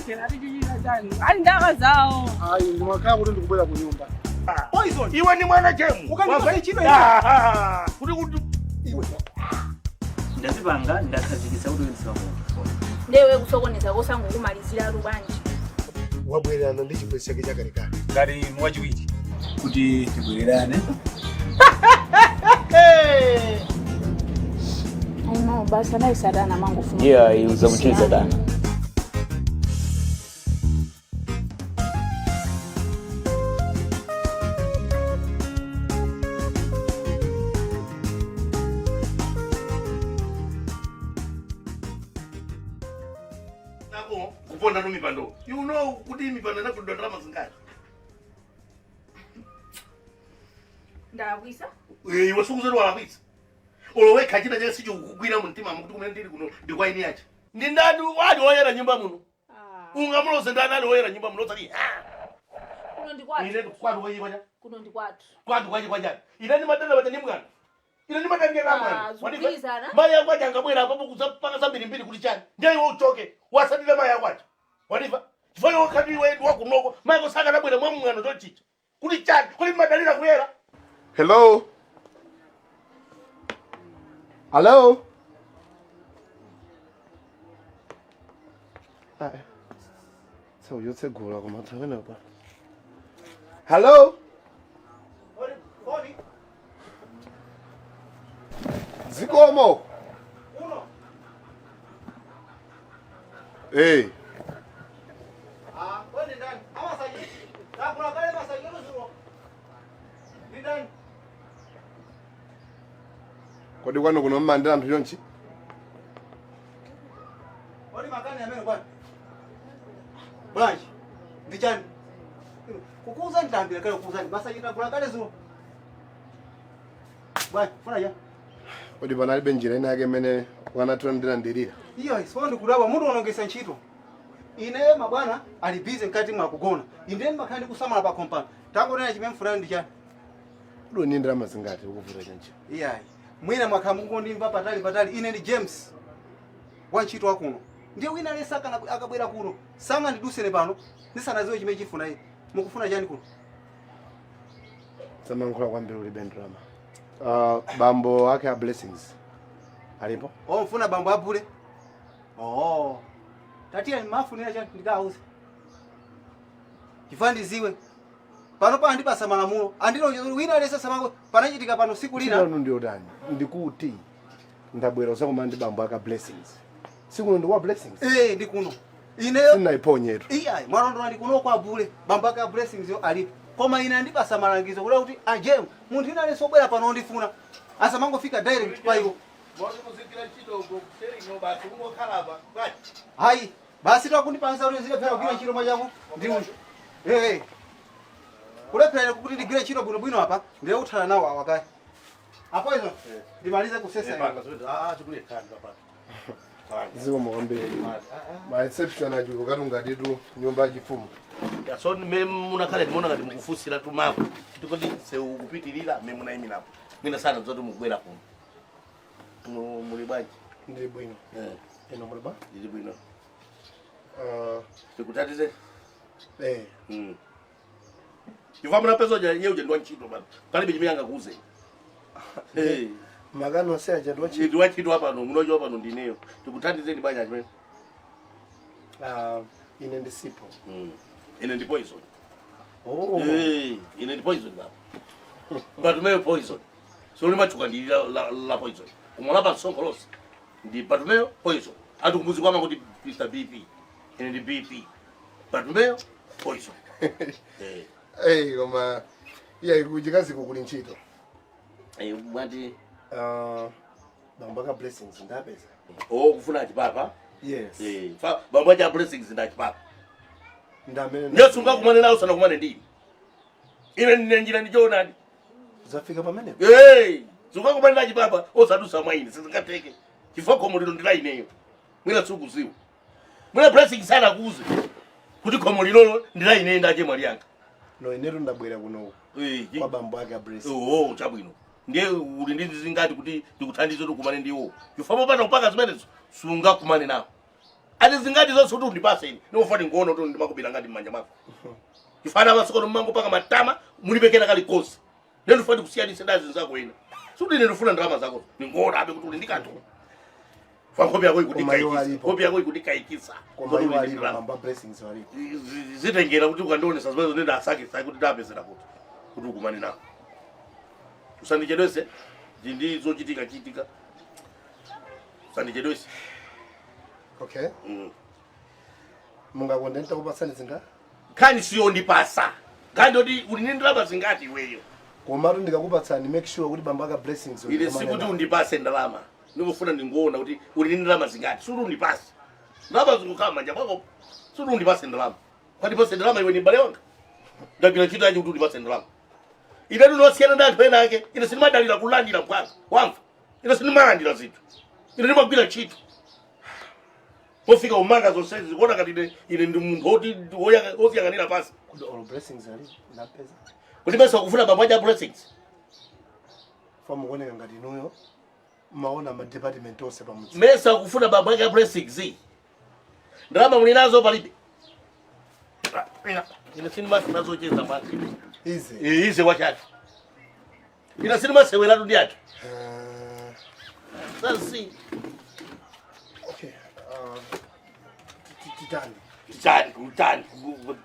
Kera tijira jani. Ali ndaka zao. Ai ndimakhala kuti ndikubwera ku nyumba. Poison. Iwe ni mwana chemu. Ukanipa chino iwe. Kuti iwe. Ndazipanga ndakhazikitsa kuti wenziwa muntu. Ndewe kusokoneza kosango kumalizira rubanje. Wabwererana ndi chibwezi chake chakalekale. Ngati mwachiwiri kuti tibwererane. No, basi anayisadana mangu funa. Yeah, iuza kuchiza dana. nako kuponda mipando. You know kuti mipando nakudwa drama zingati. Ndabwisa? Iwe sukuzerwa lapisa. Olowe kachina je sicho kugwira mtima mukuti kumene ndiri kuno ndikwaini yacho. Ndi ndani wali oyera nyumba muno? Ungamuloze ndani ali oyera nyumba muno tsali. Kuno ndi kwatu. Ine kwatu wayi kwanya. Kuno ndi kwatu. Kwatu kwaje kwanja. Ine ni madana batani mwana. Ine ni madana mwana. Zubizana. Maya kwaja ngabwera apo kuzapanga zambiri mbiri kuti chani. Ndiye iwe uchoke. Wasadile maya kwaja. Wadiva? Chifanya wakati wewe wakunoko. Maya kusaka nabwera mwamungano tochicha. Kuti chani. Kuti madalira kuyera. Hello. Hello. So you take go come out when up. Hello. Zikomo. Hey. Kwani ndani? Ama saji. Na kuna kale masaji nzuri. Ni ndani? Kodi kwano kuno mmandira anthu yonchi? Wali makani amene kwani? Blanche. Ndichani? Kukuza ndambira kale kukuza masaji na kuna kale zuri. Bwana, funa ya. Kodi panalibe njira ina yake mene wanatula ndira ndirira. Iyo isipondi kulaba mundu onongesa ntchito. Ine mabwana ali busy nkati mwa kugona. Inde makhandi kusamala pa compound. Tango nena chimene mfuna ndichani? Kodi ni ndira mazingati ukuvuta chanchi. Iyayi. Mwina mwakhamungu ndimva patali ine ndi James. Wantchito wakuno. Ndiye wina lesaka akabwera kuno. Sanga ndidusene pano. Ndisanaziwe chimene chifuna iye. Mukufuna chani kuno? Samankhula kwambiri ulibe drama. Bambo ake a blessings. Alipo? Oh, mfuna bambo abule. Oh. Tatia mafunira chani ndikauze. Chifandi ziwe. Pano pa ndi basa malamulo. Andilo wina lesa samango panachitika pano siku lina. Chino ndio dani. Ndikuti ndabwera usakoma ndi bambo aka blessings. Siku ndi wa blessings. Ndi kuno. Ineyo Sina iponyeto. Iya, mwarondo ndi kuno kwa abule. Bambo aka blessings yo alipo. Koma ina ndi basa malangizo kula kuti ajem munthu ina leso bwera pano ndifuna. Asamango fika direct pa iwo. Mwazi kuzikira ntchito uko kuseri no basi ungokhalapa. Kwati. Hayi, basi twakundipansa kuti zikapera kugwira ntchito mwachako ndi munthu. Kulephera kuti ndigwire ntchito bwinobwino apa, ndiye uthala nawo awakaya. Apo izo ndimalize kusesa ino. Chikule kanda hapa. Ziko mwambiri. Ma exception ajuko katungatitu nyumba yachifumu. Ya so munakhala ndimona ngati mukufusira tumako. Tikoti seukupitirira muna imi napo. Mina sana zoti mugwera kuno. Muli bwaji. Ndi bwino. Eno muli ba? Ndi bwino. Tikutatize? Ifa muna peso ja nyeuje ndo ntchito bana. Palibe chimene angakuze. Magano seja ndo ntchito. Ndi wachito hapa no munojo hapa no ndineyo. Tikutatize ndi banya chimene. Ine ndi sipo. Ine ndi poison. Oh. Ine ndi poison baba. Patumeyo poison. So limachuka ndi la poison. Umolapa sonkolosi. Ndi patumeyo poison. Atukumuzi kwama kuti Mr. BP. Ine ndi BP. Patumeyo poison. Koma iya ikujikazi kukuli ntchito. Mwati bambo aka blessings ndapeza. Kufuna chipapa? Yes. Bambo aka blessings ndachipapa. Ndamene. Ndio sunga kumane nawo sana kumane ndi. Ine njira ndi jonani. Zafika pamene. Sunga kumane na chipapa osadusa mwaini sizikateke. Chifoko muliro ndila ineyo. Mwina suku ziwo. Mwina blessings sana kuuze. Kuti komuliro ndila ineyo ndaje mwali yanga. No ineru ndabwera kuno. Kwa bambo aka blessings. Chabwino. Ndiye uli ndi zingati kuti ndikuthandize kuti kumane ndiwo. Chifamo pata kupaka zimenezo sunga kumane nawo. ati zingati zonse kuti undipase ine ndikufuna ngoona kuti ndimakubira ngati m'manja mwako chifana masoko mmango paka matama mulipekera kali kosi lero ndifuna kusiyanisa dazi zako ina suti ine ndifuna ndalama zako ningoona abe kuti ndikanthu fa kopi yako ikudikaikisa kopi yako ikudikaikisa kwa hiyo alibamba blessings wali zitengera kuti ukandionesa zibazo nenda asake sai kuti ndapezera kuti ukumane nawo usandichedwese ndizo chitika usandichedwese. Okay. Munga konde ntakupasani zinga? Kani siyo ndipasa. Kani ndoti ulinindalama zingati iweyo. Komatu ndikakupatsani make sure kuti bambaka blessings. Ile siku kuti undipase ndalama. Ndikufuna ndingoona kuti ulinindalama zingati. Suru undipase. Ndalama zikukhala manja mwako. Suru undipase ndalama. Kwani pose ndalama iwe ni mbale wanga. Ndakila chito aje kuti undipase ndalama. Ine ndinosiyana ndi anthu ena ake. Ine sinimadalira kulandira kwanga. Wamva. Ine sinimalandira zinthu. Ine ndimagwira ntchito. Pofika umanga zonse zikuona ngati ine ndi munthu oti oyang'anira pasi. Kuti all blessings ali napeza. Kuti besa kufuna bambaja blessings. Famu kuoneka ngati inuyo maona ma department ose pamudzi. Mesa kufuna bambaja blessings. Ndalama mulinazo palibe. Ine sinima sinazocheza mati. Ize wachati. Ine sinima sewela ndi atu. Sasi. Okay. Utani.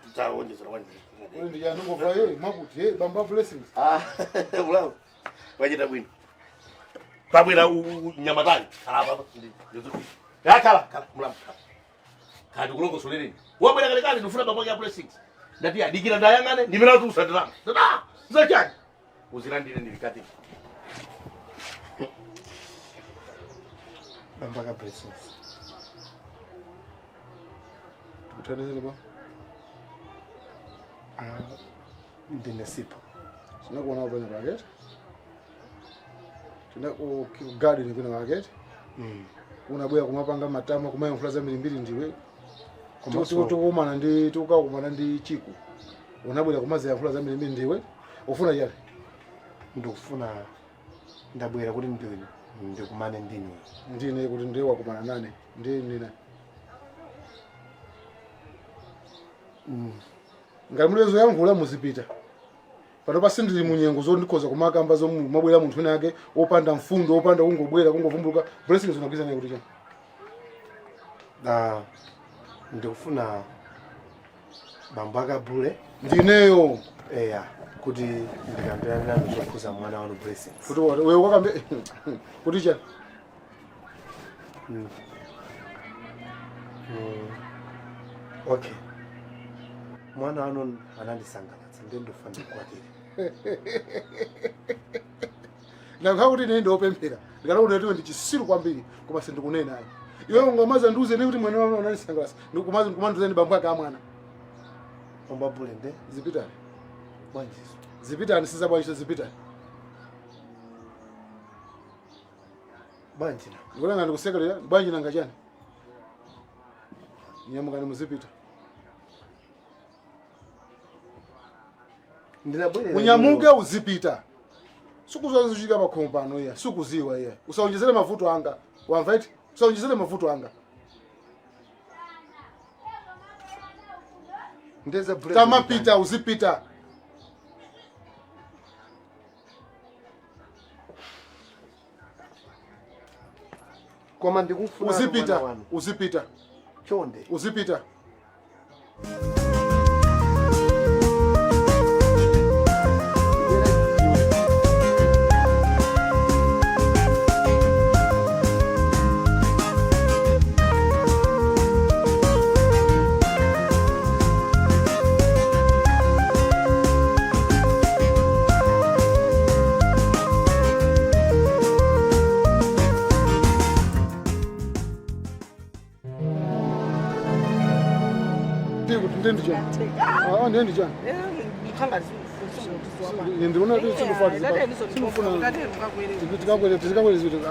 Tutaonjeza wanje. Wewe ndiye anongova yeye makuti bamba blessings. Bravo. Wajita bwino. Pabwera nyamatani. Baba. Kala mulamu. Kadi kulongo soleni. Wabwera kale ndifuna bamba blessings. Ndati adikira ndayangane ndimira tu sadra. Zachani. Uzilandire ndilikati. Bambaka blessings. Tutanezele ba. Ndine sipo. Sina kuona hapo ni market. Tuna garden kuna market. Unaboya kumapanga matama kumaya mfulaza milimbili ndiwe. Tukumana ndi tukakumana ndi chiku. Unaboya kumaza ya mfulaza milimbili ndiwe. Ufuna yale. Ndikufuna ndabwera kuti ndikumane ndini. Ndine kuti ndiwe wakumana nane. Ndine. Ngamulezo yamvula muzipita. Pano pasindiri munyengo ndikoza kumakamba zo mabwera munthu nake opanda mfundo opanda kungobwera kungovumbuka blessings unagiza naye kuti cha. Ndikufuna bambaka bule ndineyo kuti ndikambira nanu zokhuza mwana wanu blessings. kuti wewe wakambe kuti cha. Okay. Mwana wanu anandisangalatsa ndendofana kwatiri. Nakha kuti ine ndopemphera. Ndikala kuti ndiwe ndichisiru kwambiri koma sindikunena naye. Iwe ungamaza nduze ne kuti mwana wanu anandisangalatsa. Ndikumaza kumanduze ndi bambwa ka mwana. Bamba bule nde Zipitani. Bwanjiso. Zipitani siza bwanjiso zipitani. Bwanjina. Ngola ngani kusekelera bwanjina ngachani. Nyamukani muzipita. Unyamuke uzipita. Sukuzozishika makompano ya, sukuziwa ya. Usaonjezele mavuto anga. Wamva eti? Usaonjezele mavuto anga. Ndeza blessing. Tama pita uzipita. Koma ndikufuna uzipita. Chonde. Uzipita. Ndendi jana. Ndendi jana. Ndibona kuti sindufati. Sindufuna. Tikakwele zitu.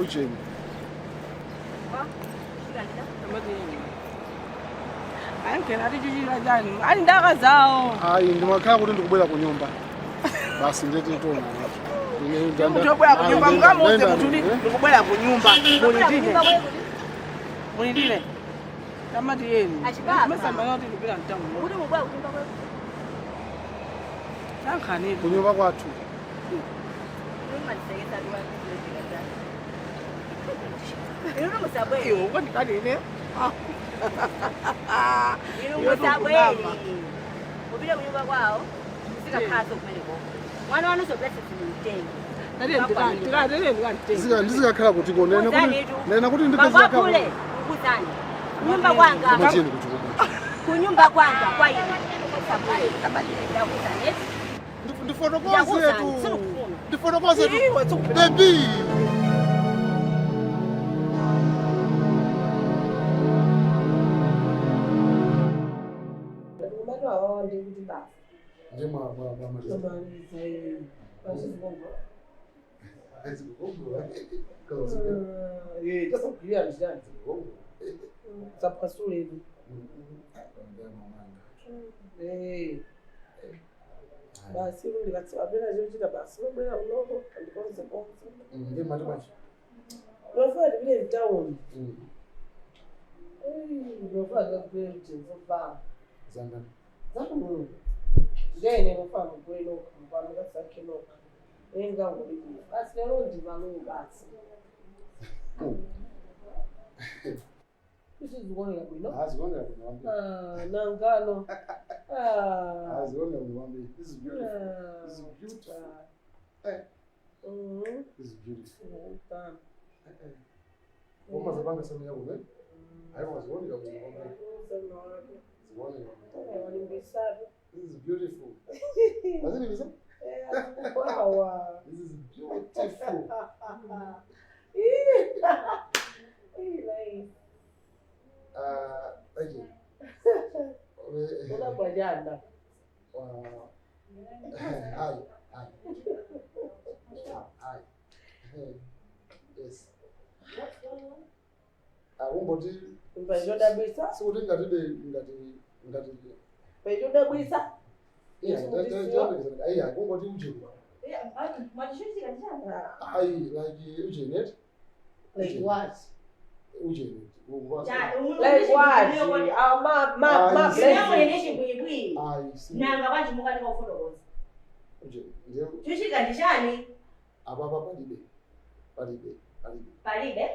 Ocheni. Ankena rijujira jani. Ali ndaka zao. Ndimakhala kuti ndikubwera ku nyumba. Basi ndeti ntona. Mtobwera kunyumba mkamuze mutuli nikubwera kunyumba. Mulindile. Kamati yenu. Mesamba noti kupira mtamu. Kuti mubwera kunyumba kwako. Sankhani kunyumba kwathu. Ino musabwe. Iyo kwani kadine. Ino musabwe. Kupira kunyumba kwao. Sika kazo kumeneko. Mwana wanu so blessed mtenge. Ndizikakhala kuti nena kuti ndipezeka kule ukuzani nyumba kwanga kunyumba kwanga kwa yini ndifotokoze tu baby basi ndikatsaapera chochita basi lobwera unoko andikonze konse lofuna ndipite mtawuni lofuna ndikagule mtenzopaa zakuno ndene lofuna kugule noka mkwano kasakhe noka engangolibula basi lero ndivalo basi Usizibonela bwino. Azibonela bwino. Nangano. Azibonela bwino. This is beautiful. This is beautiful. This is beautiful. Uma zabanga sana yabo ne? Hayo azibonela bwino. Zibonela. This is beautiful. Azini bisa? Wow. This is beautiful. Thank you. Una bajanda. Hi. Yes. Ngomboti Mbajoda bwisa? Sikuti ngati. Mbajoda bwisa? Yeah, ngomboti ujeni. Yeah, mwajishuri kanjani? Like ujeni. Like what? Ujeni. Like what? Ma blessing. Nanga banji mukali kofulokoza. Ujeni. Ndio. Tushika ndishani? Ababa palibe.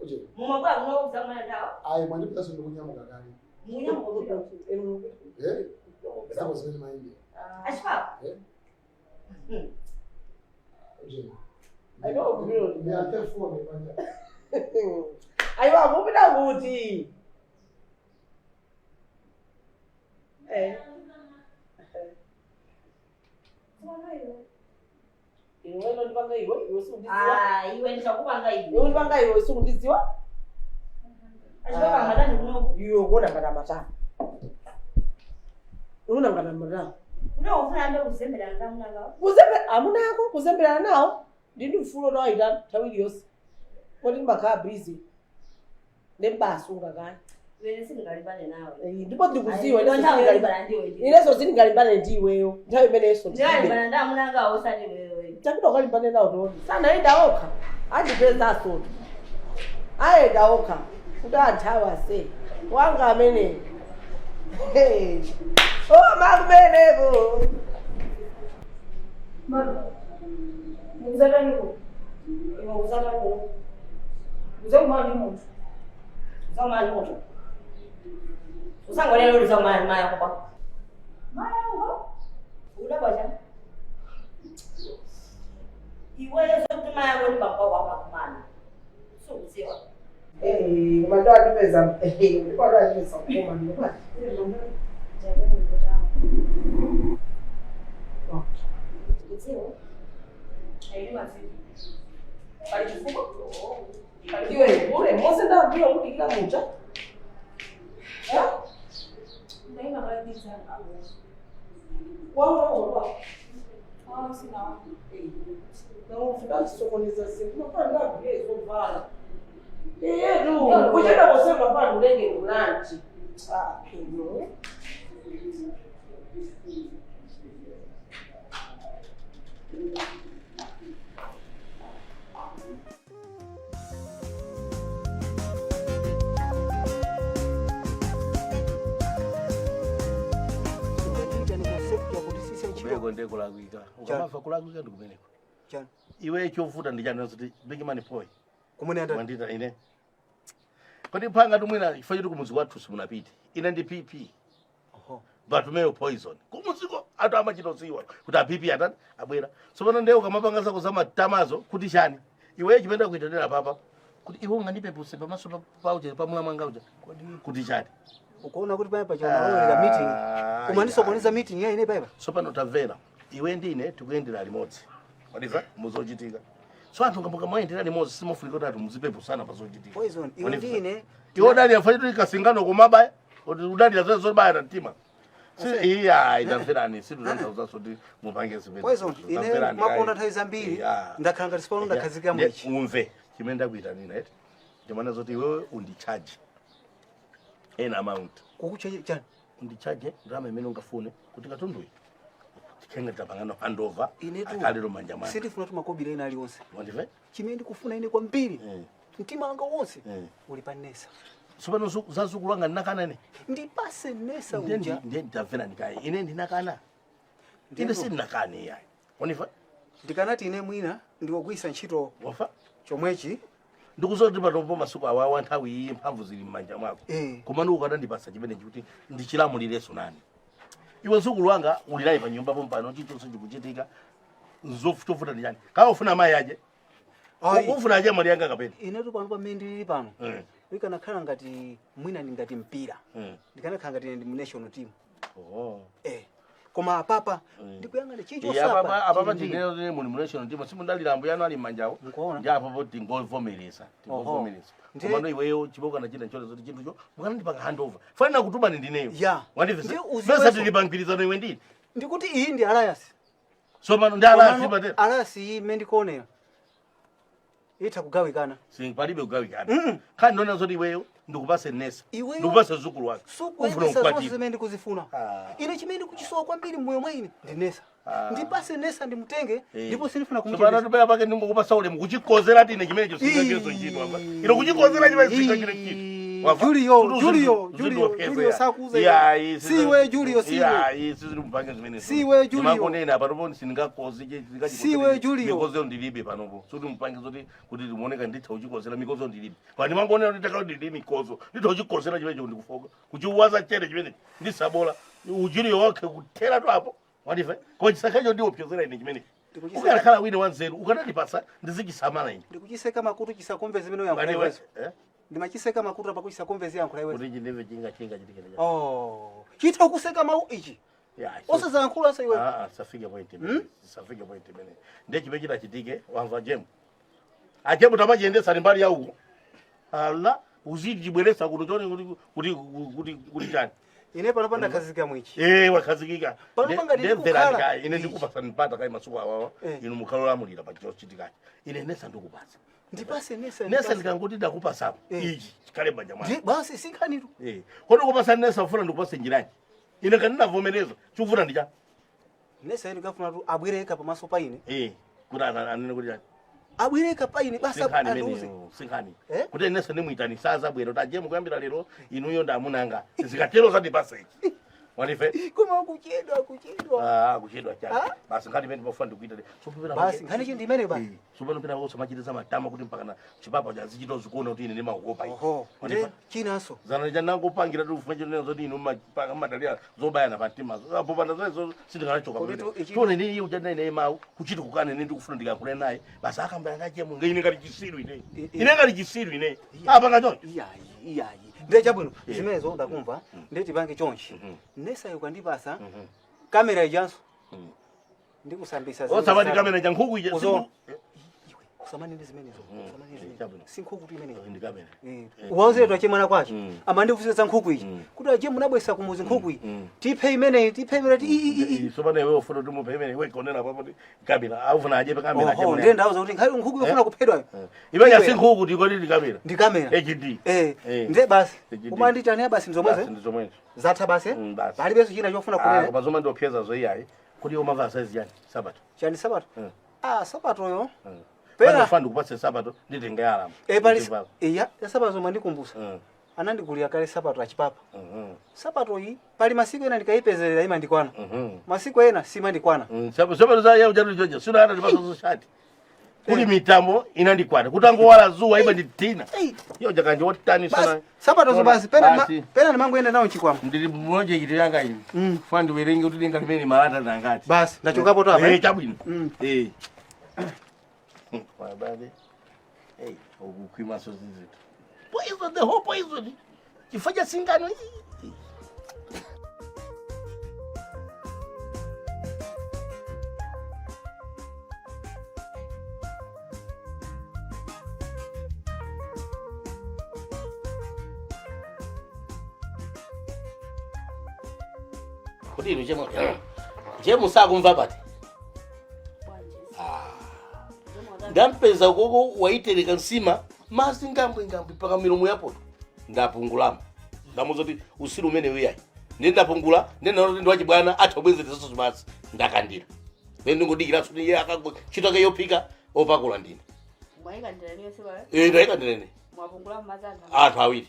Ujeni. Mumagwa kunokuza mwana ndawo? Mwandipita sondo kunyamuka kali. Munyamuka enu. Estamos vendo mais ainda. Ashfa. Ujeni. Ayo mbiro. Me até fome panja. Ayo amupita kuti. Iwe ndipanga iwe sundiziwa. Iwe ndikupanga iwe. Iwe ndipanga iwe sundiziwa. Ashfa madani kuno. Iyo kona kana matana. Una ngana mara. Uno ufuna ndo kuzembera ndamuna ngawo. Kuzembera amunako kuzembera nawo. Ndindi mfulo no aita tawili yose. Kodi mbaka busy. Nembasunga kani. Wene singalimbane nawe. Ndipo ndikuziwe ndiwe. Inezo singalimbane ndiweyo. Nthawi imene yeso ndiwe. Ndalimbana ndamuna ngawo usani wewe. Tapita ukalimbane nawo ndoni. Sana enda okha. Andipeza soto. Aenda okha. Kuti anthawa se. Wanga amene. Hey. Oh, makubenevo. Mama. Muzala niko. Iwo uzala niko. Uzomali muntu. Uzomali muntu. Usangolelo uzomali maya kwa. Maya ngo. Udabaja. Iwe sokuti maya ngo ndibakwa kwakumana. So uziwa. Mando adipeza. Ndipo adipeza kuma ndiko. Iwe, ure, mose nda bila kudikira mucha. Ndaima kabisa hapo. Wao. Sina. Na ufika sokoneza siku. Unapanda bila zovala. Ndio, kuja kusema hapa ndege lunch. Kino. kumeneko ndekulakwika ukamafa kulakwika ndi kumeneko Chani. iwe chovuta ndi chani kuti big man boy Kumene anda. wandita ine kodi phanga tumwina ifa chitu kumuzi wathu simunapite ine ndi PP Bartomeu Poison kumuziko atu amachitosiwa kuti apipi atani abwera tsopano ndeo ukamapanga zako za matamazo kuti chani iwe chimenda kuitendera papa kuti iwe ungandipe puse pamaso pauche pamula mwanga uja kuti chani Ukaona kuti paya pacha unaolera meeting. Umanisokoneza meeting ya ine paya. tsopano tamvera iwe ndine tikuyendera limodzi wadiva muzochitika so anthu ngamboka mwayendera limodzi simufunika kuti muzipepo sana pazochitika Poison iwe ndine. iwe dali afanye kuti kasingano kumabaya kuti udali azoe zobaya na mtima iya itamverani situzantauza kuti mupange zimene Poison ine makonda nthawi zambiri ndakhala ngati sipano ndakhazika mwichi umve chimene ndakuyitanira eti chimene zoti iwewe undicharge an amount kukuchaje chani undicharge ndalama imene ungafune kuti katunduyi tikhenga tapangano handover inetu akalero manja mwana sindifuna tu makobira ina alionse wandive chimene ndikufuna ine kwambiri mtima wanga wonse uli pa Nesa tsopano zazukulu wanga ndinakana ine ndipase Nesa uja ndiye ndamvera ndikaye ine ndinakana ine sindinakane iyayi waniva ndikanati ine mwina ndiwogwisa ntchito wafa chomwechi ndikuzoti patombo masuku awawa nthawi iyi mphamvu zili m'manja mwako koma ukadandipasa chimene chikuti ndichilamulireso nani iwe mzukulu wanga ulilayi pa nyumba pompano chilichonse chikuchitika zofutofuta ndi chani kawa ufuna mayi aje ufuna aje mwali yanga kapena inetu pano pamene ndilili pano ikanakhala ngati mwina ndi ngati mpira ndikanakhala ngati ndi mu national team koma apapa ndikuyang'ana chicho sapa apapa tineo ne mu national team simundalilambo yanu ali manjawo ndi apo tingovomereza koma no iweyo chiboka na china chole zoti chinthucho mukana ndipanga handover fanina kutuma ndineyo ndivesa tilipangwirizano iwe ndini ndikuti iyi ndi alliance so mano ndi alliance patera alliance iyi imene ndikuonera itha kugawikana palibe kugawikana khani ndona zoti iweyo ndikupase Nesa ndikupase zukulu wake ufuna ukwatira zimene ndikuzifuna ine chimene ndikuchisowa kwambiri mmoyo mwa ine ndi Nesa ndipase Nesa ndimutenge ndipo sindifuna kumucheza so pano pake ndingokupasa ulemu kuchikozera tine chimene cho singakezo chino apa ino kuchikozera chimene singakire chino Julio sakuza siwe Julio mpange zimene siwe Julio makonena patoponi singakoze siwe Julio mikozo ndilibe panopo suti mpange zoti kuti limuoneka nditha uchikozera mikozo ndilibe pani mangonena kuti takalo ndili mikozo nditha uchikozera chimene cho ndikufoka kuchiwaza chere chimene ndisabola ujulio wake kuthera tu apo wadive kwa chisakacho ndiwo pyozera ine chimene ukakhala wine wanzeru ukanandipasa ndizichisamala ine ndikuchiseka makutu chisakomve zimene uyankhula ndimachiseka makutu apa kuchisakomvezi yankhula iwe kuti chineve chinga chitikene chitha kuseka mau ichi osazayankhula asa iwe safike point imene ndiye chimene chitachitike wamva jemu ajemu tamachiyendesa mbali ya uko ala uzidi chibweresa kuti choni kuti chani ine pano panda khazika mwichi wakhazikika pano panga ndikukhala ine ndikupasa nipata kai masuku awawa inu mukhalolamulira pa chochitika ine Nesa ndikupasa ndipase Nesa ndikangoti ndakupasapo ichi chikale banja mwana basi sinkhanitu kodi kupasa Nesa ufuna ndikupase njirani ine kandinavomereza chikufuna ndicha Nesa ine kafuna tu abwereka pamaso pa ine kuti anene kuti chani abwereka pa ine basa aduze sinkhani kuti Nesa ndimuyitani saza bwero tajemu kuyambira lero inuyo ndamunanga zikatero zandipasa ichi wanife kuma kuchedwa kuchedwa chani basi nkhani imene pofuna ndikuita basi nkhani chindi imene basi supano pita wosa machitiza matama kuti mpakana chipapa chazichito zikuona kuti ine ndimakukopa ichi chinanso zana chanangopangira kuti ufuna chonena zoti inu madalira zobayana patima apo panda zonse sindikanachoka tone ndi iye uchanena ine mawu kuchiti kukana ine ndikufuna ndikakhule naye basi akambaya ngachemu ine ngati chisiru ine ngati chisiru ine apa ngachoncho iyayi ndiye chabwino zimenezo ndakumva ndiye tipange chonchi Nesa ukandipasa kamera ijanso ndikusambisa osabati kamera cha nkhuku ije usamani ndi zimenezo sinkhuku tu imenezo ndi kamera uwauzire twache mwana kwacho ama ndifusiza nkhuku iji kuti aje munabwesa kumuzi nkhuku iyi tiphe imene sobana iwe ufuna kuti muphe imene iwe konena papo kamera aufuna aje kamera cha ndiye ndauza kuti nkhali nkhuku yofuna kuphedwa iwe ya sinkhuku ndikoti ndi kamera ndi kamera HD ndiye basi umanditani basi ndizomwezo zatha basi palibenso china chofuna kunena koma zoma ndiopyeza zoiyayi kuti umava size yani sabato chani sabato sabato yo pera fund kupasa sabato nditenge alama pali sabato mandikumbusa anandigulira kale sapato achipapa. Sapato iyi pali masiku ena ndikaipezerera imandikwana. Masiku ena simandikwana. Sapato za yao jadu jojo. Sina hata ndipaso zoshati. Kuli mitambo inandikwana. Kutangowala zuwa iba nditina. Yo jakanje wotani sana. Sapato zo basi pena ni mangu enda nao chikwama. Ndiri mmoja kitu yanga ini. Fandi werengi utulinga limeni malata ndangati. Basi ndachokapo tu hapa. Chabwino. Kwa baadhi. Ukwima so zizi. Poison, the whole poison. Kifanya singano hii. Kodi jemu sakumva bati. Ndampeza gogo waitereka nsima masi ngambwe paka milomo yapo ndapungulama ndamuzoti usiru umene wiyayi ndapungula ndi wachi bwana athobweze tisoso basi ndakandira then ngodikira suti ye akagwe chitoke yopika opakula ndine Mwaikandira niyo siba ndakandira ne mwapungula mazana athu awiri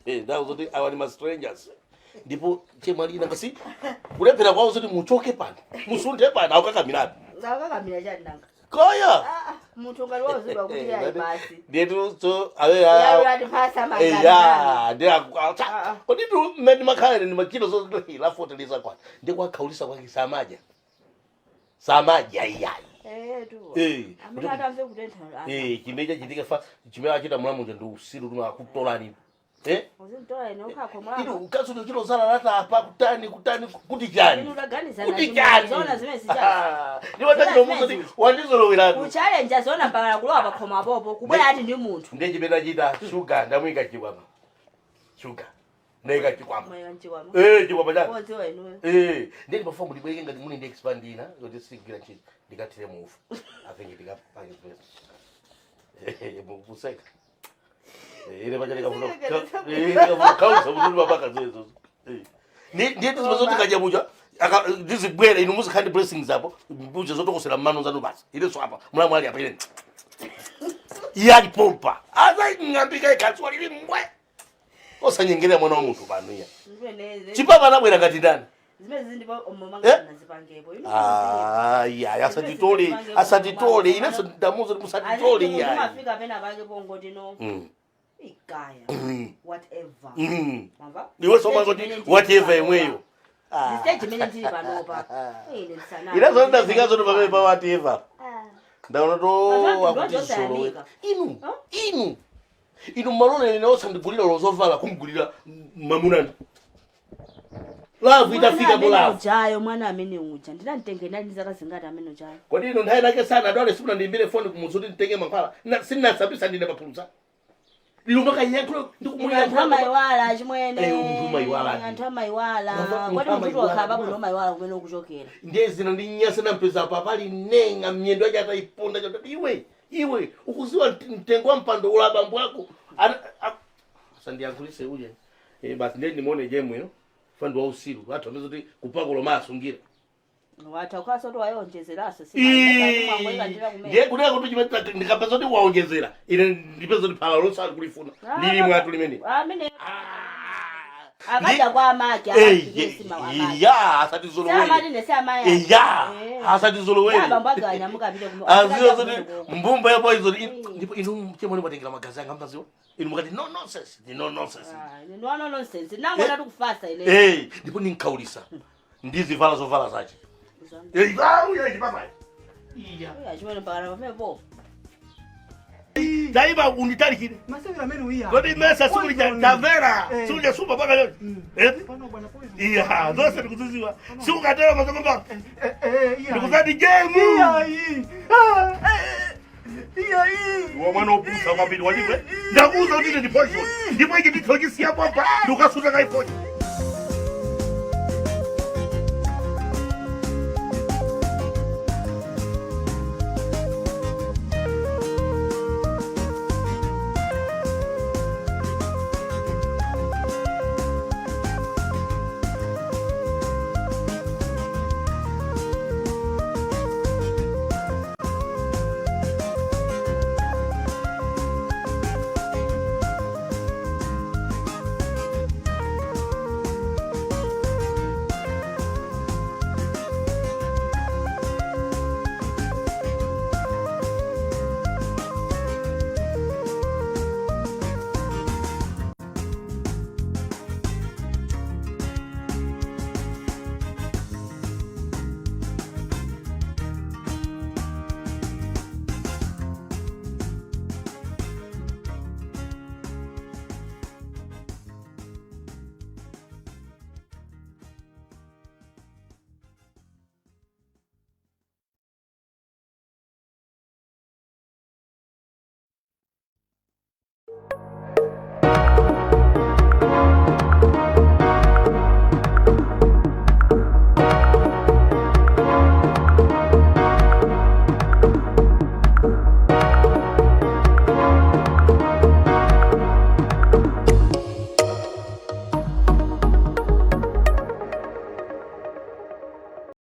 ndazoti awali ma strangers ndipo chemalina ngasi kulephera kwawo zoti muchoke pano musunthe pano akakamirapi ngakakamira chani nanga Koya. Muntu ngaliwa uziba kuti yayi basi. Ndetu so awe ya ndipasa magana. Ya, ndia kodi tu medi makale ni makilo so la fortaleza kwa. Ndekwa kaulisa kwa kisamaja. Samaja yayi. Tu. Amina atamve kutentha. Chimeja chitika fa chimela chita mulamu ndio usiru tuma kutolani. Uzintola ino khakho mulamu. Ino ukasulo kilo zala lata apa kutani kuti chani. Ino laganiza na zona zimene sicha. Ndiwo tati nomuzo wandizolowera. Uchallenge zona mpaka kulowa pakhoma popo kubwera ati ndi munthu. Ndeje bena chita sugar ndamwika chikwama. Sugar. Nega chikwama. Mwa chikwama. Chikwama cha. Oziwa ino. Ndeli perform ndibweke ngati muni ndi expandina kuti sigira chini. Ndikatire mufu. Apenye ndikapanga pesa. Mupuseka. Ile baada ya kuvuka. Kausa mudulu babaka zezo. Ndiye tizozotika kaja muja. Ndizibwera ino muzi kandi blessings hapo. Mbuja zotokosera mano zanu basi. Ile so hapa. Mulamu ali hapa ile. Yali pompa. Aza ngambika ikatwa lili mbwe. Osa nyingine mwana wa mtu bano ya. Chipapa nabwera kati ndani. Zimezi ndipo omomanga nazipangepo. Ya asatitole. Ile so ndamuzo musatitole ya. Umafika pena bangepo ngoti no. Ikaya. Whatever. Mamba? Niwe soma ngoti whatever imweyo. Stage mene ndiri panopa. Ile sana. Ile zonda zikazo ndo pa whatever. Ndaona to wakutisolo. Inu malone ne osandibulira lozovala kumgulira mamuna. Love itafika bola. Ujayo mwana amene uja. Ndinantenge ndani zakazingata amene ujayo. Kodi ino ndaye nake sana dole sifuna ndimbire phone kumuzuti ntenge mankhwala. Sina sabisa ndine papuluza. Lilumaka yakho ndikumulira ntama iwala chimwene. Ntuma iwala. Ntama iwala. Kwati mtu wakaba kuno maiwala kumene ukuchokera. Ndezi ndinyasa nampeza papali nenga myendo yake ataiponda choto. Iwe ukuziwa mtengo wa mpando ula bambu wako. Sandiyankulise uje. Basi ndeni nimuone jemu yo. Fando wa usiru. Watu wamezoti kupakulo masungira. Wata ukasoto wayonjezera sisi. Ndiye kuneka kuti chimeta ndikapeza kuti waonjezera. Ine ndipeza kuti pala losa kulifuna. Lili mwatu limene. Amene. Akaja kwa amaki akasima wa amaki. Ya, asati zoloweli. Sama dine sama ya. Ya, asati zoloweli. Ya bambaga nyamuka bide kumo. Azio zoti mbumba ya poison ndipo inu chemoni matengera magazi anga mbaziwa. Inu mukati no nonsense. No nonsense. No nonsense. Nango ndatu kufasa ile. Ndipo ninkaulisa. Ndizi vala zovala zachi. Chimene mpaka pamene Daiba unitarikire. Masewera amene uya. Kodi mesa suli tavera. Suli super paka leo. Pano bwana poison. Iya, zose ndikuziziwa. Si ukatera mazomba. Iya. Ndikuzadi game. Iya. Wa mwana opusa kwambiri waliwe. Ndakuza kuti ndi poison. Ndipo iki nditokisi hapo hapa. Ndukasuta kai poison.